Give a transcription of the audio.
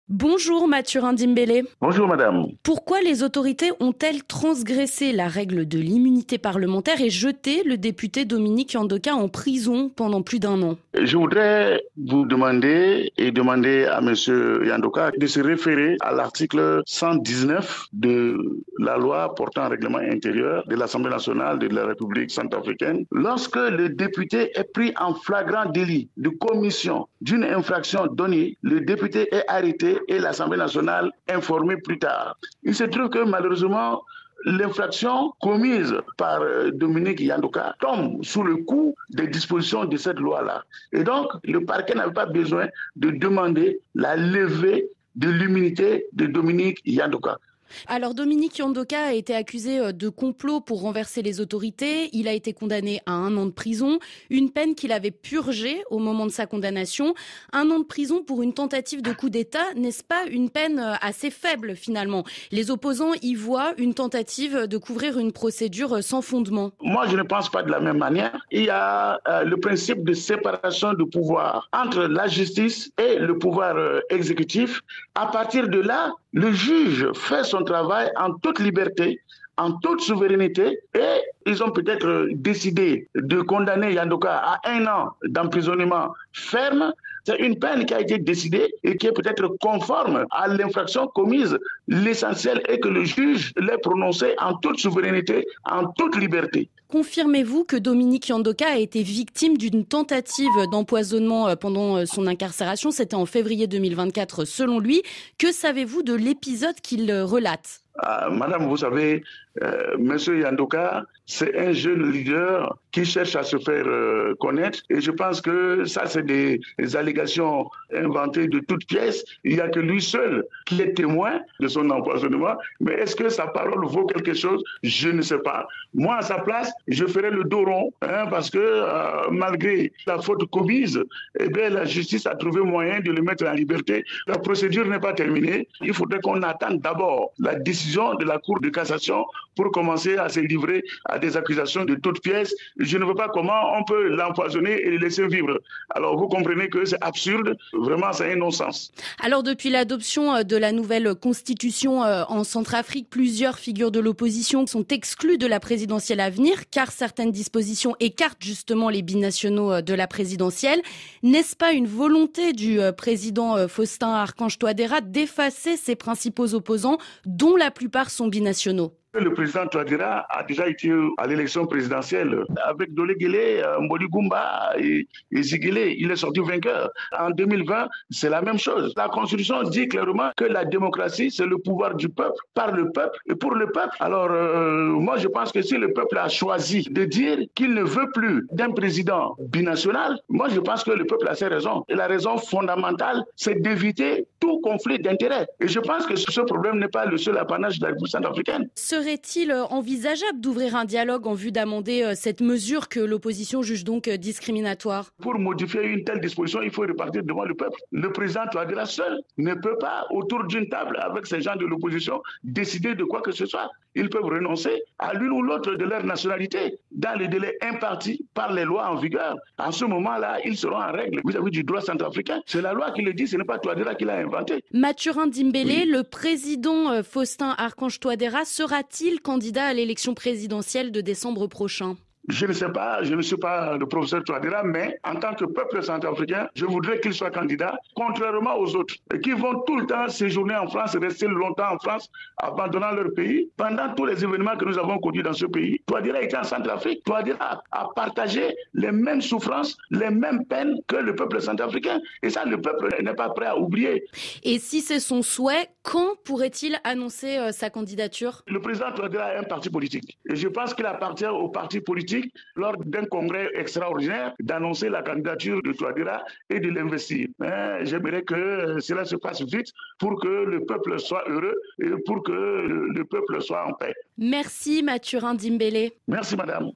Bonjour Mathurin Dimbélé. Bonjour madame. Pourquoi les autorités ont-elles transgressé la règle de l'immunité parlementaire et jeté le député Dominique Yandoka en prison pendant plus d'un an? Je voudrais vous demander et demander à monsieur Yandoka de se référer à l'article 119 de la loi portant règlement intérieur de l'Assemblée nationale de la République centrafricaine. Lorsque le député est pris en flagrant délit de commission d'une infraction donnée, le député est arrêté et l'Assemblée nationale informée plus tard. Il se trouve que malheureusement, l'infraction commise par Dominique Yandoka tombe sous le coup des dispositions de cette loi-là. Et donc, le parquet n'avait pas besoin de demander la levée de l'immunité de Dominique Yandoka. Alors Dominique Yandoka a été accusé de complot pour renverser les autorités. Il a été condamné à 1 an de prison, une peine qu'il avait purgée au moment de sa condamnation. 1 an de prison pour une tentative de coup d'État, n'est-ce pas une peine assez faible finalement? Les opposants y voient une tentative de couvrir une procédure sans fondement. Moi, je ne pense pas de la même manière. Il y a le principe de séparation de pouvoir entre la justice et le pouvoir exécutif. À partir de là, le juge fait son travail en toute liberté, en toute souveraineté, et ils ont peut-être décidé de condamner Yandoka à 1 an d'emprisonnement ferme. C'est une peine qui a été décidée et qui est peut-être conforme à l'infraction commise. L'essentiel est que le juge l'ait prononcée en toute souveraineté, en toute liberté. Confirmez-vous que Dominique Yandoka a été victime d'une tentative d'empoisonnement pendant son incarcération? C'était en février 2024 selon lui. Que savez-vous de l'épisode qu'il relate? Madame, vous savez, Monsieur Yandoka, c'est un jeune leader qui cherche à se faire connaître. Et je pense que ça, c'est des allégations inventées de toutes pièces. Il n'y a que lui seul qui est témoin de son empoisonnement. Mais est-ce que sa parole vaut quelque chose? Je ne sais pas. Moi, à sa place, je ferais le dos rond, parce que malgré la faute commise, eh bien, la justice a trouvé moyen de le mettre en liberté. La procédure n'est pas terminée. Il faudrait qu'on attende d'abord la décision de la Cour de cassation pour commencer à se livrer à des accusations de toutes pièces. Je ne vois pas comment on peut l'empoisonner et le laisser vivre. Alors vous comprenez que c'est absurde, vraiment c'est un non-sens. Alors depuis l'adoption de la nouvelle constitution en Centrafrique, plusieurs figures de l'opposition sont exclues de la présidentielle à venir car certaines dispositions écartent justement les binationaux de la présidentielle. N'est-ce pas une volonté du président Faustin Archange Touadéra d'effacer ses principaux opposants dont la plupart sont binationaux? Le président Touadéra a déjà été à l'élection présidentielle avec Dole Guélé, Mboli Goumba et Ziguélé. Il est sorti vainqueur. En 2020, c'est la même chose. La Constitution dit clairement que la démocratie, c'est le pouvoir du peuple, par le peuple et pour le peuple. Alors, moi, je pense que si le peuple a choisi de dire qu'il ne veut plus d'un président binational, moi, je pense que le peuple a ses raisons. Et la raison fondamentale, c'est d'éviter tout conflit d'intérêts. Et je pense que ce problème n'est pas le seul apanage de la République centrafricaine. Serait-il envisageable d'ouvrir un dialogue en vue d'amender cette mesure que l'opposition juge donc discriminatoire? Pour modifier une telle disposition, il faut repartir devant le peuple. Le président Touadéra seul ne peut pas, autour d'une table avec ces gens de l'opposition, décider de quoi que ce soit. Ils peuvent renoncer à l'une ou l'autre de leur nationalité dans les délais impartis par les lois en vigueur. En ce moment-là, ils seront en règle vis-à-vis du droit centrafricain. C'est la loi qui le dit, ce n'est pas Touadéra qui l'a inventé. Mathurin Dimbélé, oui. Le président Faustin Archange Touadéra sera-t-il candidat à l'élection présidentielle de décembre prochain? Je ne sais pas, je ne suis pas le professeur Touadéra, mais en tant que peuple centrafricain, je voudrais qu'il soit candidat, contrairement aux autres, qui vont tout le temps séjourner en France, rester longtemps en France, abandonnant leur pays. Pendant tous les événements que nous avons connus dans ce pays, Touadéra était en Centrafrique. Touadéra a partagé les mêmes souffrances, les mêmes peines que le peuple centrafricain. Et ça, le peuple n'est pas prêt à oublier. Et si c'est son souhait, quand pourrait-il annoncer sa candidature? Le président Touadéra a un parti politique. Et je pense qu'il appartient au parti politique lors d'un congrès extraordinaire d'annoncer la candidature de Touadéra et de l'investir. Mais j'aimerais que cela se passe vite pour que le peuple soit heureux et pour que le peuple soit en paix. Merci Mathurin Dimbélé. Merci madame.